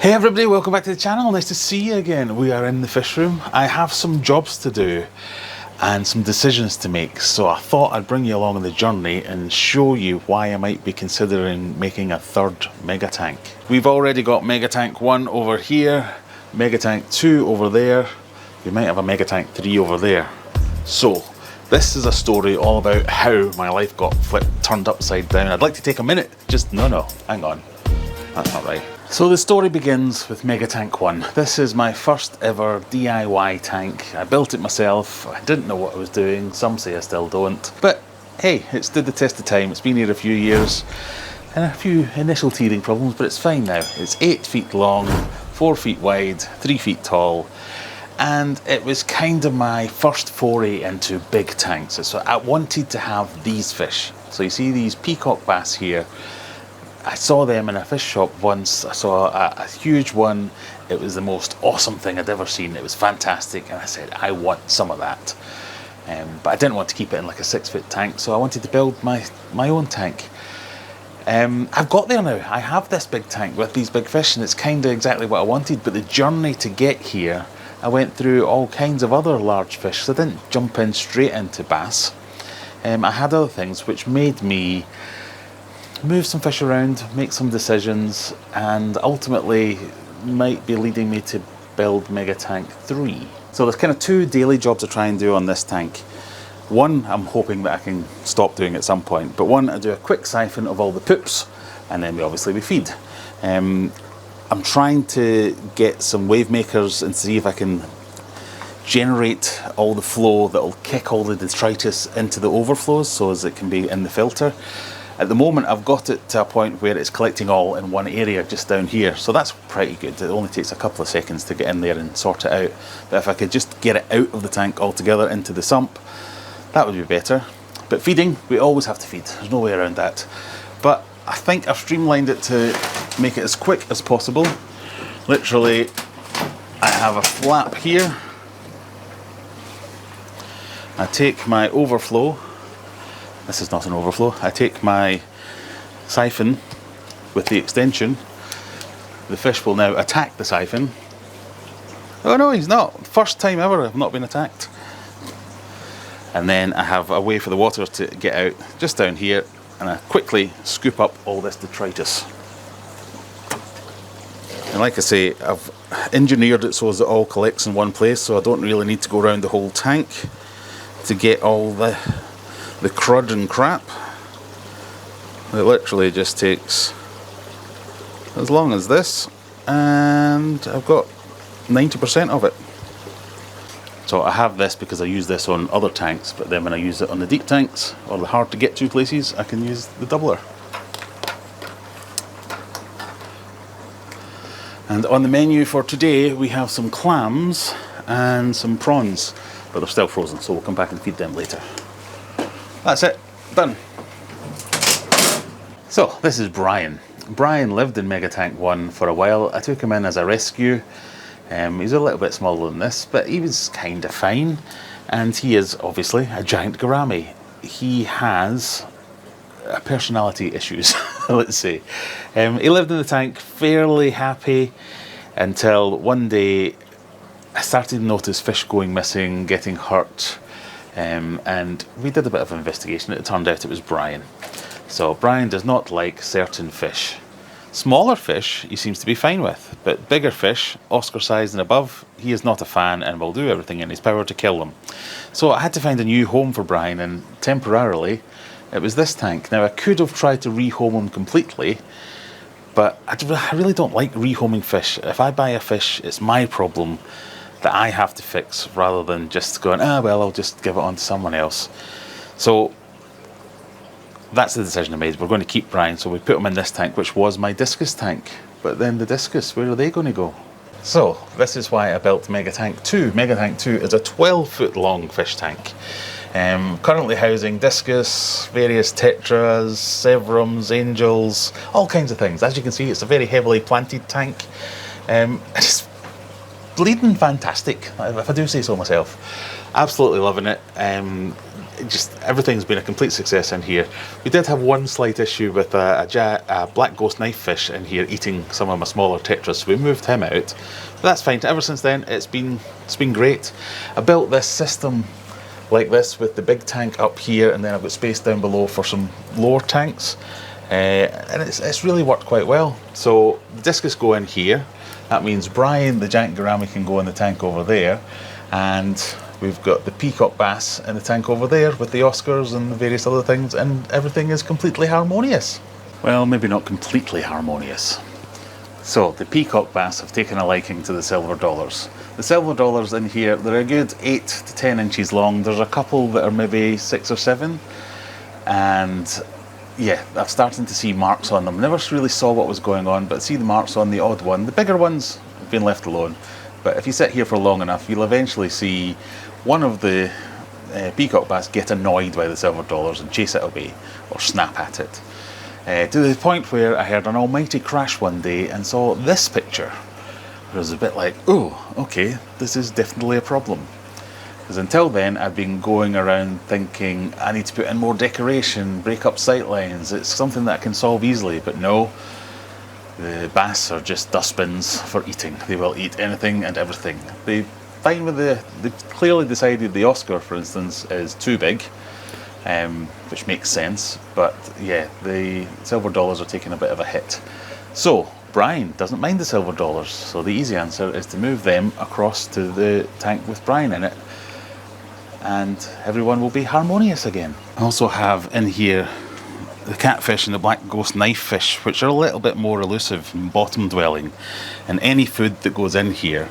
Hey everybody, welcome back to the channel. Nice to see you again. We are in the fish room. I have some jobs to do and some decisions to make, so I thought I'd bring you along on the journey and show you why I might be considering making a third Megatank. We've already got Megatank 1 over here, Megatank 2 over there. We might have a Megatank 3 over there. So this is a story all about how my life got turned upside down. I'd like to take a minute. No, hang on. That's not right. So the story begins with Megatank 1. This is my first ever DIY tank. I built it myself. I didn't know what I was doing. Some say I still don't. But hey, it stood the test of time. It's been here a few years and a few initial teething problems, but it's fine now. It's 8 feet long, 4 feet wide, 3 feet tall. And it was kind of my first foray into big tanks. So I wanted to have these fish. So you see these peacock bass here. I saw them in a fish shop once. I saw a huge one. It was the most awesome thing I'd ever seen. It was fantastic, and I said, I want some of that. But I didn't want to keep it in like a 6-foot tank, so I wanted to build my own tank. I've got there now. I have this big tank with these big fish, and it's kind of exactly what I wanted, but the journey to get here, I went through all kinds of other large fish, so I didn't jump in straight into bass. I had other things which made me move some fish around, make some decisions, and ultimately might be leading me to build Megatank 3. So there's kind of 2 daily jobs I try and do on this tank. One I'm hoping that I can stop doing at some point, but one I do a quick siphon of all the poops, and then we feed. I'm trying to get some wave makers and see if I can generate all the flow that will kick all the detritus into the overflows so as it can be in the filter. At the moment I've got it to a point where it's collecting all in one area just down here, so that's pretty good. It only takes a couple of seconds to get in there and sort it out, but if I could just get it out of the tank altogether into the sump, that would be better. But feeding, we always have to feed, there's no way around that. But I think I've streamlined it to make it as quick as possible. Literally, I have a flap here. I take my overflow. This is not an overflow. I take my siphon with the extension. The fish will now attack the siphon. Oh no, he's not. First time ever I've not been attacked. And then I have a way for the water to get out just down here, and I quickly scoop up all this detritus. And like I say, I've engineered it so as it all collects in one place, so I don't really need to go around the whole tank to get all the crud and crap. It literally just takes as long as this, and I've got 90% of it. So I have this because I use this on other tanks, but then when I use it on the deep tanks or the hard to get to places, I can use the doubler. And on the menu for today we have some clams and some prawns, but they're still frozen, so we'll come back and feed them later. That's it, done. So this is Brian. Brian lived in Megatank 1 for a while. I took him in as a rescue. He's a little bit smaller than this, but he was kind of fine. And he is obviously a giant gourami. He has personality issues, let's say. He lived in the tank fairly happy until one day I started to notice fish going missing, getting hurt. And we did a bit of an investigation. It turned out it was Brian. So Brian does not like certain fish. Smaller fish he seems to be fine with, but bigger fish, Oscar size and above, he is not a fan and will do everything in his power to kill them. So I had to find a new home for Brian, and temporarily it was this tank. Now I could have tried to rehome him completely, but I really don't like rehoming fish. If I buy a fish, it's my problem that I have to fix, rather than just going, well, I'll just give it on to someone else. So that's the decision I made. We're going to keep Brian, so we put him in this tank, which was my discus tank. But then the discus, where are they going to go? So this is why I built Megatank 2. Megatank 2 is a 12-foot long fish tank. Currently housing discus, various tetras, severums, angels, all kinds of things. As you can see, it's a very heavily planted tank. It's bleeding fantastic, if I do say so myself. Absolutely loving it. everything's been a complete success in here. We did have one slight issue with a black ghost knife fish in here eating some of my smaller tetras, so we moved him out. But that's fine. Ever since then, it's been great. I built this system like this with the big tank up here, and then I've got space down below for some lower tanks, and it's really worked quite well. So the discus go in here. That means Brian, the giant gourami, can go in the tank over there, and we've got the peacock bass in the tank over there with the Oscars and the various other things, and everything is completely harmonious. Well, maybe not completely harmonious. So the peacock bass have taken a liking to the silver dollars. The silver dollars in here, they're a good 8 to 10 inches long. There's a couple that are maybe 6 or 7, and yeah, I'm starting to see marks on them. Never really saw what was going on, but see the marks on the odd one. The bigger ones have been left alone, but if you sit here for long enough, you'll eventually see one of the peacock bass get annoyed by the silver dollars and chase it away or snap at it. To the point where I heard an almighty crash one day and saw this picture. It was a bit like, oh, okay, this is definitely a problem. Because until then, I've been going around thinking, I need to put in more decoration, break up sight lines. It's something that I can solve easily, but no. The bass are just dustbins for eating. They will eat anything and everything. They've clearly decided the Oscar, for instance, is too big, which makes sense. But yeah, the silver dollars are taking a bit of a hit. So Brian doesn't mind the silver dollars. So the easy answer is to move them across to the tank with Brian in it, and everyone will be harmonious again. I also have in here the catfish and the black ghost knife fish, which are a little bit more elusive and bottom dwelling. And any food that goes in here,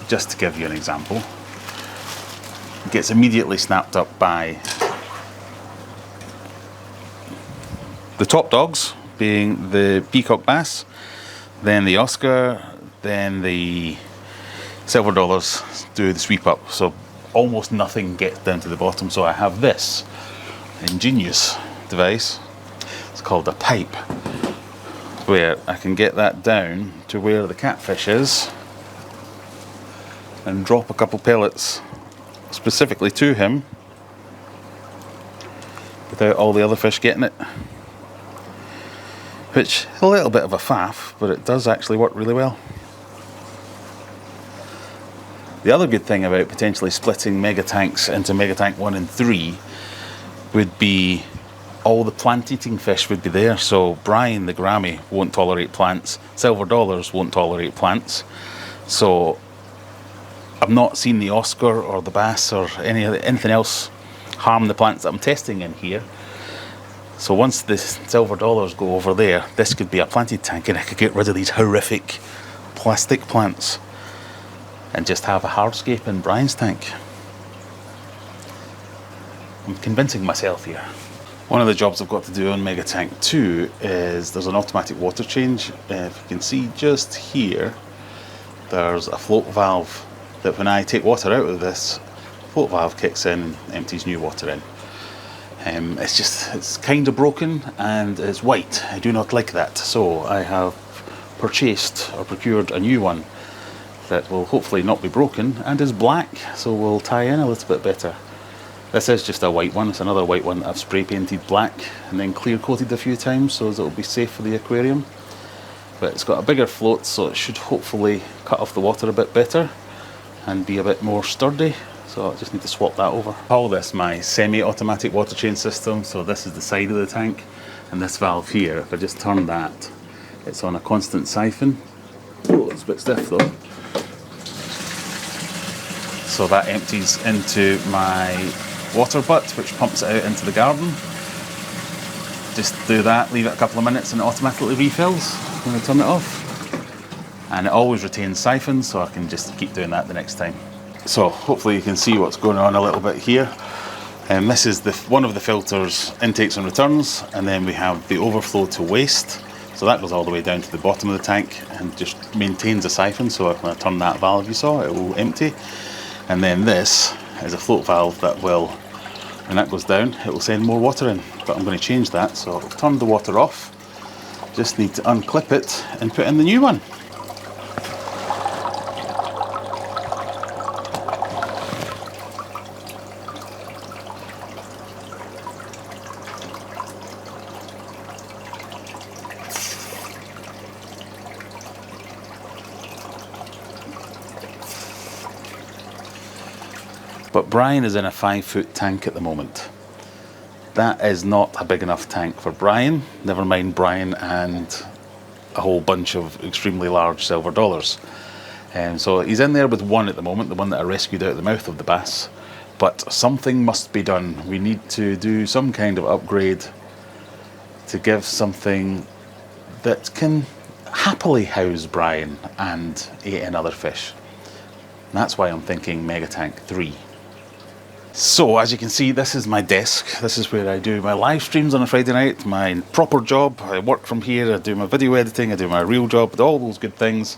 just to give you an example, gets immediately snapped up by the top dogs, being the peacock bass, then the Oscar, then the silver dollars do the sweep up. So almost nothing gets down to the bottom. So I have this ingenious device. It's called a pipe, where I can get that down to where the catfish is and drop a couple pellets specifically to him without all the other fish getting it. Which is a little bit of a faff, but it does actually work really well. The other good thing about potentially splitting Megatanks into Megatank 1 and 3 would be all the plant-eating fish would be there. So Brian, the gourami, won't tolerate plants. Silver dollars won't tolerate plants. So I've not seen the Oscar or the bass or anything else harm the plants that I'm testing in here. So once the silver dollars go over there, this could be a planted tank, and I could get rid of these horrific plastic plants and just have a hardscape in Brian's tank. I'm convincing myself here. One of the jobs I've got to do on Megatank 2 is there's an automatic water change. If you can see just here, there's a float valve that when I take water out of this, float valve kicks in and empties new water in. It's kind of broken and it's white. I do not like that, so I have purchased or procured a new one that will hopefully not be broken and is black, so will tie in a little bit better. This is just a white one. It's another white one that I've spray painted black and then clear coated a few times so that it will be safe for the aquarium. But it's got a bigger float, so it should hopefully cut off the water a bit better and be a bit more sturdy. So I just need to swap that over. I call this my semi-automatic water change system. So this is the side of the tank, and this valve here, if I just turn that, it's on a constant siphon. Oh, it's a bit stiff though. So that empties into my water butt, which pumps it out into the garden. Just do that, leave it a couple of minutes, and it automatically refills when I turn it off. And it always retains siphons, so I can just keep doing that the next time. So hopefully you can see what's going on a little bit here. And this is one of the filters, intakes and returns, and then we have the overflow to waste. So that goes all the way down to the bottom of the tank and just maintains a siphon, so when I turn that valve you saw, it will empty. And then this is a float valve that will, when that goes down, it will send more water in. But I'm going to change that, so I'll turn the water off. Just need to unclip it and put in the new one. But Brian is in a 5-foot tank at the moment. That is not a big enough tank for Brian, never mind Brian and a whole bunch of extremely large silver dollars. So he's in there with one at the moment, the one that I rescued out of the mouth of the bass. But something must be done. We need to do some kind of upgrade to give something that can happily house Brian and 8 other fish. And that's why I'm thinking Megatank 3. So as you can see, this is my desk. This is where I do my live streams on a Friday night, my proper job. I work from here, I do my video editing, I do my real job, all those good things.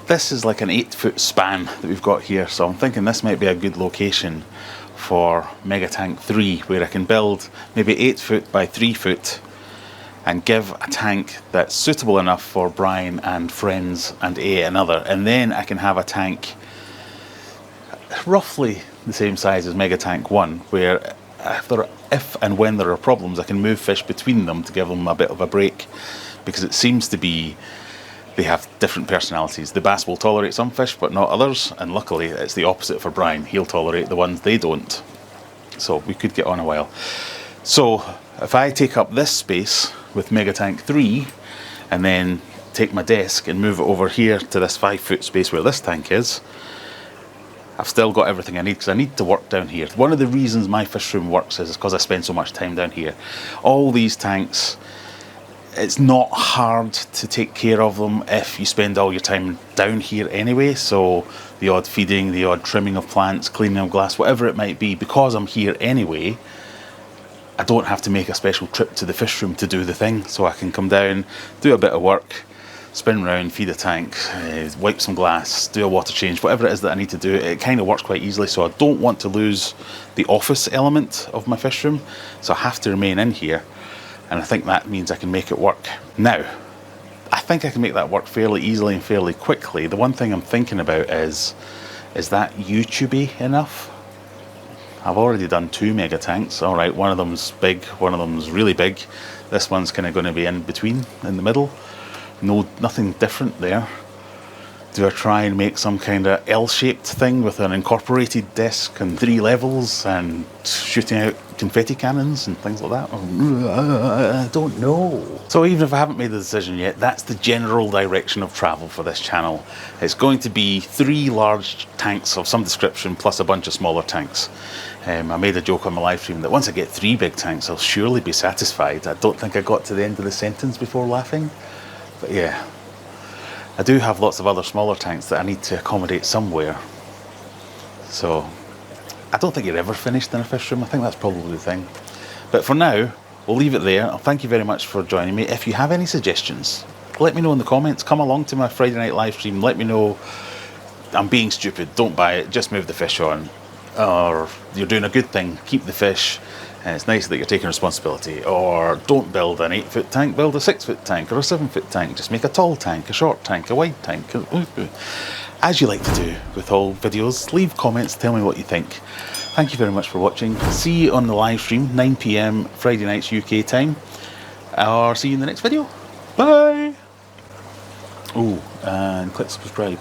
This is like an 8-foot span that we've got here, so I'm thinking this might be a good location for Megatank 3, where I can build maybe 8 foot by 3 foot and give a tank that's suitable enough for Brian and friends and another, and then I can have a tank roughly the same size as Megatank 1, where if and when there are problems, I can move fish between them to give them a bit of a break, because it seems to be they have different personalities. The bass will tolerate some fish but not others, and luckily it's the opposite for Brian. He'll tolerate the ones they don't. So we could get on a while. So if I take up this space with Megatank 3 and then take my desk and move it over here to this 5-foot space where this tank is, I've still got everything I need, because I need to work down here. One of the reasons my fish room works is because I spend so much time down here. All these tanks, it's not hard to take care of them if you spend all your time down here anyway. So the odd feeding, the odd trimming of plants, cleaning of glass, whatever it might be, because I'm here anyway, I don't have to make a special trip to the fish room to do the thing. So I can come down, do a bit of work, spin round, feed a tank, wipe some glass, do a water change, whatever it is that I need to do. It kind of works quite easily, so I don't want to lose the office element of my fish room, so I have to remain in here, and I think that means I can make it work. Now, I think I can make that work fairly easily and fairly quickly. The one thing I'm thinking about is that YouTube-y enough? I've already done 2 mega tanks. All right, one of them's big, one of them's really big. This one's kind of going to be in between, in the middle. No, nothing different there. Do I try and make some kind of L-shaped thing with an incorporated desk and 3 levels and shooting out confetti cannons and things like that? I don't know. So even if I haven't made the decision yet, that's the general direction of travel for this channel. It's going to be 3 large tanks of some description plus a bunch of smaller tanks. I made a joke on my live stream that once I get 3 big tanks, I'll surely be satisfied. I don't think I got to the end of the sentence before laughing. But yeah, I do have lots of other smaller tanks that I need to accommodate somewhere. So I don't think you're ever finished in a fish room. I think that's probably the thing. But for now, we'll leave it there. Thank you very much for joining me. If you have any suggestions, let me know in the comments. Come along to my Friday night live stream. Let me know I'm being stupid. Don't buy it. Just move the fish on. Or you're doing a good thing. Keep the fish. And it's nice that you're taking responsibility. Or don't build an 8-foot tank, build a 6-foot tank or a 7-foot tank. Just make a tall tank, a short tank, a wide tank. As you like to do with all videos, leave comments, tell me what you think. Thank you very much for watching. See you on the live stream, 9 PM Friday nights UK time. Or see you in the next video. Bye! Oh, and click subscribe.